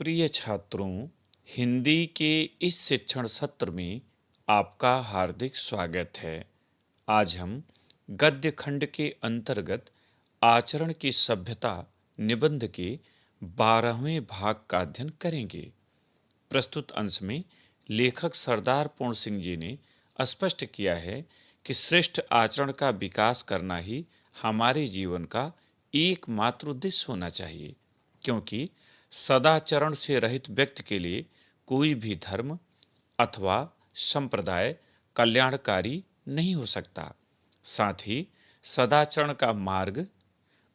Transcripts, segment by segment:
प्रिय छात्रों, हिंदी के इस शिक्षण सत्र में आपका हार्दिक स्वागत है। आज हम गद्य खंड के अंतर्गत आचरण की सभ्यता निबंध के 12वें भाग का अध्ययन करेंगे। प्रस्तुत अंश में लेखक सरदार पूर्ण सिंह जी ने स्पष्ट किया है कि श्रेष्ठ आचरण का विकास करना ही हमारे जीवन का एकमात्र उद्देश्य होना चाहिए, क्योंकि सदाचरण से रहित व्यक्ति के लिए कोई भी धर्म अथवा संप्रदाय कल्याणकारी नहीं हो सकता। साथ ही सदाचरण का मार्ग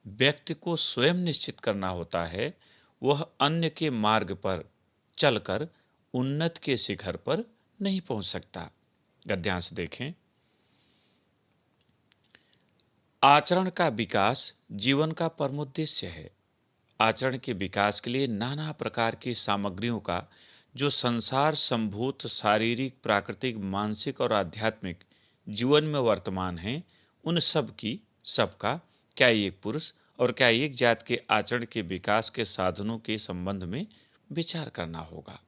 व्यक्ति को स्वयं निश्चित करना होता है। वह अन्य के मार्ग पर चलकर उन्नत के शिखर पर नहीं पहुंच सकता। गद्यांश देखें। आचरण का विकास जीवन का परम उद्देश्य है। आचरण के विकास के लिए नाना प्रकार की सामग्रियों का जो संसार संभूत शारीरिक, प्राकृतिक, मानसिक और आध्यात्मिक जीवन में वर्तमान है, उन सबका क्या एक पुरुष और क्या एक जात के आचरण के विकास के साधनों के संबंध में विचार करना होगा।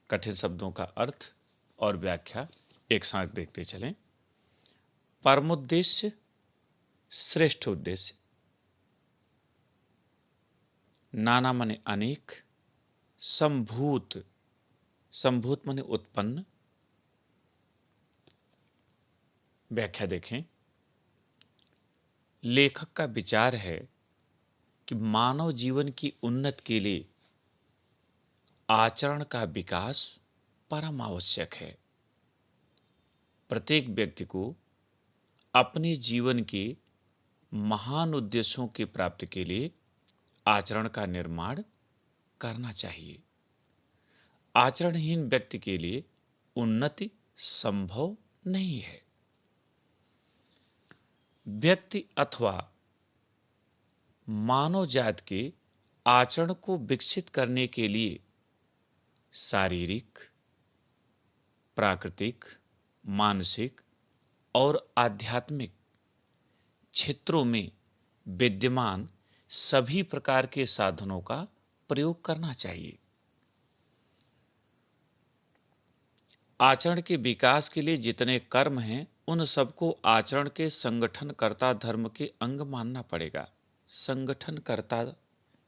कठिन शब्दों का अर्थ और व्याख्या एक साथ देखते चलें। परमोद्देश्य, श्रेष्ठ उद्देश्य। नाना माने अनेक, संभूत, संभूत माने उत्पन्न। व्याख्या देखें। लेखक का विचार है कि मानव जीवन की उन्नति के लिए आचरण का विकास परम आवश्यक है। प्रत्येक व्यक्ति को अपने जीवन के महान उद्देश्यों की प्राप्ति के लिए आचरण का निर्माण करना चाहिए। आचरणहीन व्यक्ति के लिए उन्नति संभव नहीं है। व्यक्ति अथवा मानव जात के आचरण को विकसित करने के लिए शारीरिक, प्राकृतिक, मानसिक और आध्यात्मिक क्षेत्रों में विद्यमान सभी प्रकार के साधनों का प्रयोग करना चाहिए। आचरण के विकास के लिए जितने कर्म हैं, उन सबको आचरण के संगठनकर्ता धर्म के अंग मानना पड़ेगा। संगठनकर्ता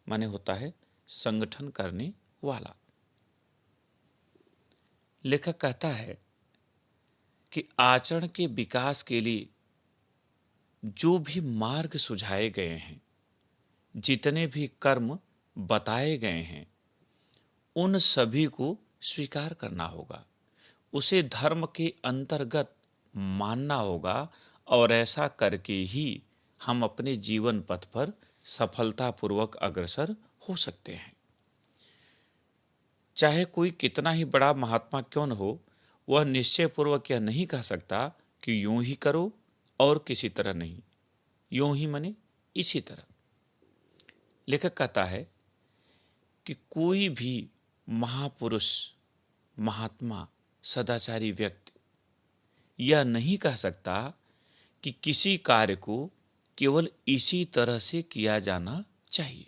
माने होता है संगठन करने वाला। लेखक कहता है कि आचरण के विकास के लिए जो भी मार्ग सुझाए गए हैं, जितने भी कर्म बताए गए हैं, उन सभी को स्वीकार करना होगा। उसे धर्म के अंतर्गत मानना होगा और ऐसा करके ही हम अपने जीवन पथ पर सफलतापूर्वक अग्रसर हो सकते हैं। चाहे कोई कितना ही बड़ा महात्मा क्यों न हो, वह निश्चय पूर्वक यह नहीं कह सकता कि यूं ही करो और किसी तरह नहीं। यूं ही माने इसी तरह। लेखक कहता है कि कोई भी महापुरुष, महात्मा, सदाचारी व्यक्ति यह नहीं कह सकता कि किसी कार्य को केवल इसी तरह से किया जाना चाहिए,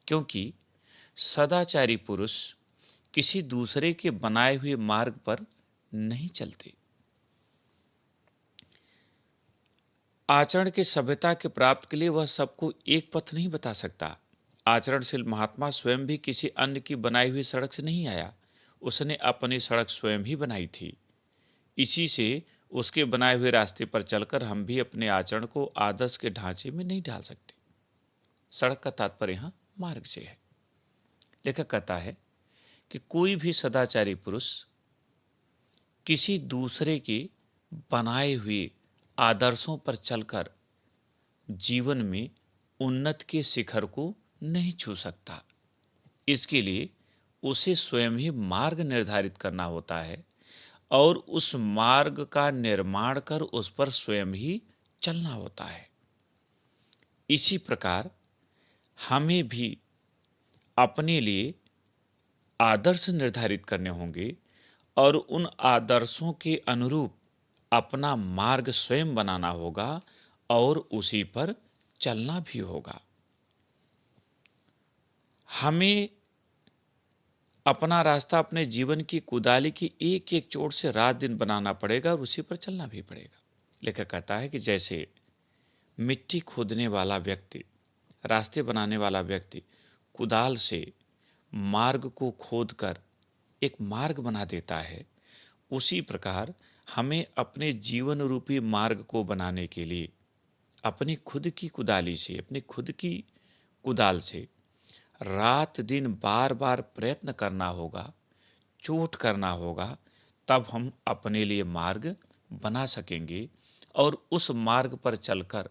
क्योंकि सदाचारी पुरुष किसी दूसरे के बनाए हुए मार्ग पर नहीं चलते। आचरण की सभ्यता के प्राप्त के लिए वह सबको एक पथ नहीं बता सकता। आचरणशील महात्मा स्वयं भी किसी अन्य की बनाई हुई सड़क से नहीं आया। उसने अपनी सड़क स्वयं ही बनाई थी। इसी से उसके बनाए हुए रास्ते पर चलकर हम भी अपने आचरण को आदर्श के ढांचे में नहीं ढाल सकते। सड़क का तात्पर्य यहां मार्ग से है। लेखक कहता है कि कोई भी सदाचारी पुरुष किसी दूसरे के बनाए हुए आदर्शों पर चलकर जीवन में उन्नति के शिखर को नहीं छू सकता। इसके लिए उसे स्वयं ही मार्ग निर्धारित करना होता है और उस मार्ग का निर्माण कर उस पर स्वयं ही चलना होता है। इसी प्रकार हमें भी अपने लिए आदर्श निर्धारित करने होंगे और उन आदर्शों के अनुरूप अपना मार्ग स्वयं बनाना होगा और उसी पर चलना भी होगा। हमें अपना रास्ता अपने जीवन की कुदाली की एक-एक चोट से रात-दिन बनाना पड़ेगा और उसी पर चलना भी पड़ेगा। लेखक कहता है कि जैसे मिट्टी खोदने वाला व्यक्ति, रास्ते बनाने वाला व्यक्ति कुदाल से मार्ग को खोदकर एक मार्ग बना देता है, उसी प्रकार हमें अपने जीवन रूपी मार्ग को बनाने के लिए अपनी खुद की कुदाली से, अपनी खुद की कुदाल से रात दिन बार-बार प्रयत्न करना होगा, चोट करना होगा, तब हम अपने लिए मार्ग बना सकेंगे और उस मार्ग पर चलकर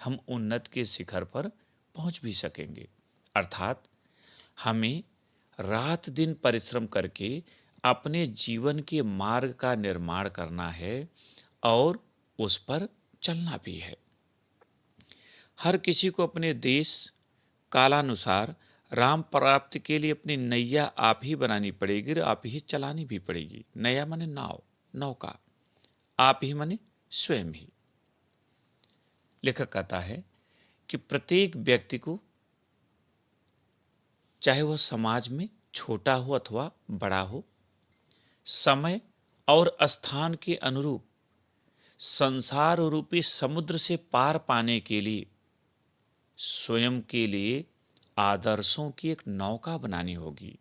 हम उन्नति के शिखर पर पहुंच भी सकेंगे। अर्थात हमें रात दिन परिश्रम करके अपने जीवन के मार्ग का निर्माण करना है और उस पर चलना भी है। हर किसी को अपने देश कालानुसार राम प्राप्ति के लिए अपनी नैया आप ही बनानी पड़ेगी और आप ही चलानी भी पड़ेगी। नैया माने नाव, नौका, आप ही माने स्वयं ही। लेखक कहता है कि प्रत्येक व्यक्ति को, चाहे वह समाज में छोटा हो अथवा बड़ा हो, समय और स्थान के अनुरूप संसार रूपी समुद्र से पार पाने के लिए स्वयं के लिए आदर्शों की एक नौका बनानी होगी।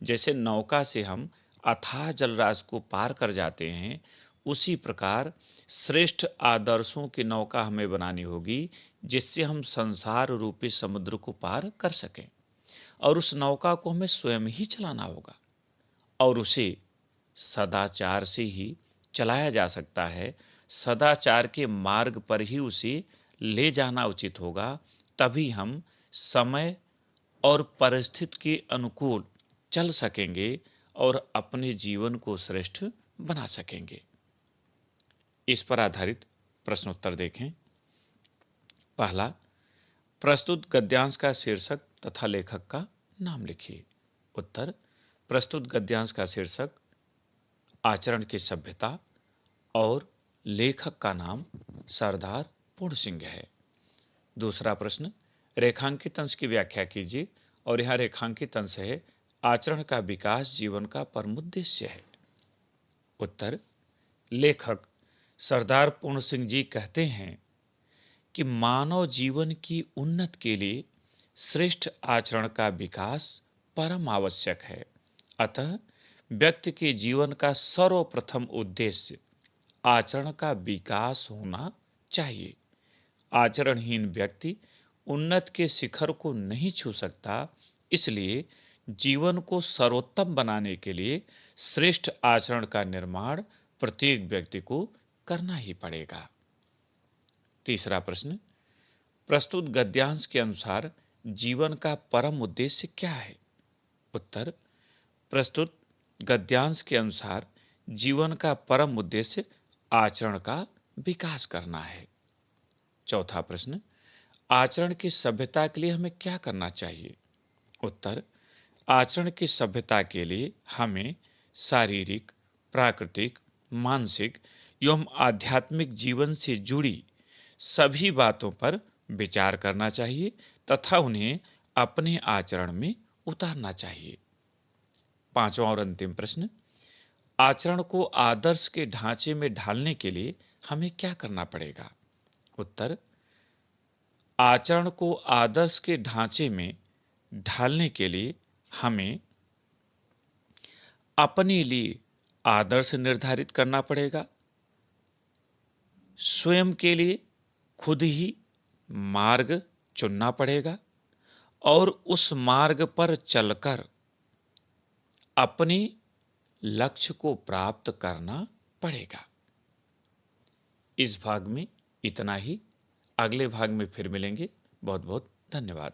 जैसे नौका से हम अथाह जलराशि को पार कर जाते हैं, उसी प्रकार श्रेष्ठ आदर्शों की नौका हमें बनानी होगी, जिससे हम संसार रूपी समुद्र को पार कर सकें। और उस नौका को हमें स्वयं ही चलाना होगा और उसे सदाचार से ही चलाया जा सकता है। सदाचार के मार्ग पर ही उसे ले जाना उचित होगा, तभी हम समय और परिस्थिति के अनुकूल चल सकेंगे और अपने जीवन को श्रेष्ठ बना सकेंगे। इस पर आधारित प्रश्नोत्तर देखें। पहला, प्रस्तुत गद्यांश का शीर्षक तथा लेखक का नाम लिखिए। उत्तर, प्रस्तुत गद्यांश का शीर्षक आचरण की सभ्यता और लेखक का नाम सरदार पूर्ण सिंह है। दूसरा प्रश्न, रेखांकित अंश की व्याख्या कीजिए और यहाँ रेखांकित अंश है आचरण का विकास जीवन का परम उद्देश्य है। उत्तर, लेखक सरदार पूर्ण सिंह जी कहते हैं कि मानव जीवन की उन्नति के लिए श्रेष्ठ आचरण का विकास परम आवश्यक है। अतः व्यक्ति के जीवन का सर्वप्रथम उद्देश्य आचरण का विकास होना चाहिए। आचरणहीन व्यक्ति उन्नति के शिखर को नहीं छू सकता, इसलिए जीवन को सर्वोत्तम बनाने के लिए श्रेष्ठ आचरण का निर्माण प्रत्येक व्यक्ति को करना ही पड़ेगा। तीसरा प्रश्न, प्रस्तुत गद्यांश के अनुसार जीवन का परम उद्देश्य क्या है? उत्तर, प्रस्तुत गद्यांश के अनुसार जीवन का परम उद्देश्य आचरण का विकास करना है। चौथा प्रश्न, आचरण की सभ्यता के लिए हमें क्या करना चाहिए? उत्तर, आचरण की सभ्यता के लिए हमें शारीरिक, प्राकृतिक, मानसिक एवं आध्यात्मिक जीवन से जुड़ी सभी बातों पर विचार करना चाहिए तथा उन्हें अपने आचरण में उतारना चाहिए। पांचवा और अंतिम प्रश्न, आचरण को आदर्श के ढांचे में ढालने के लिए हमें क्या करना पड़ेगा? उत्तर, आचरण को आदर्श के ढांचे में ढालने के लिए हमें अपने लिए आदर्श निर्धारित करना पड़ेगा, स्वयं के लिए खुद ही मार्ग चुनना पड़ेगा और उस मार्ग पर चलकर अपने लक्ष्य को प्राप्त करना पड़ेगा। इस भाग में इतना ही। अगले भाग में फिर मिलेंगे। बहुत बहुत धन्यवाद।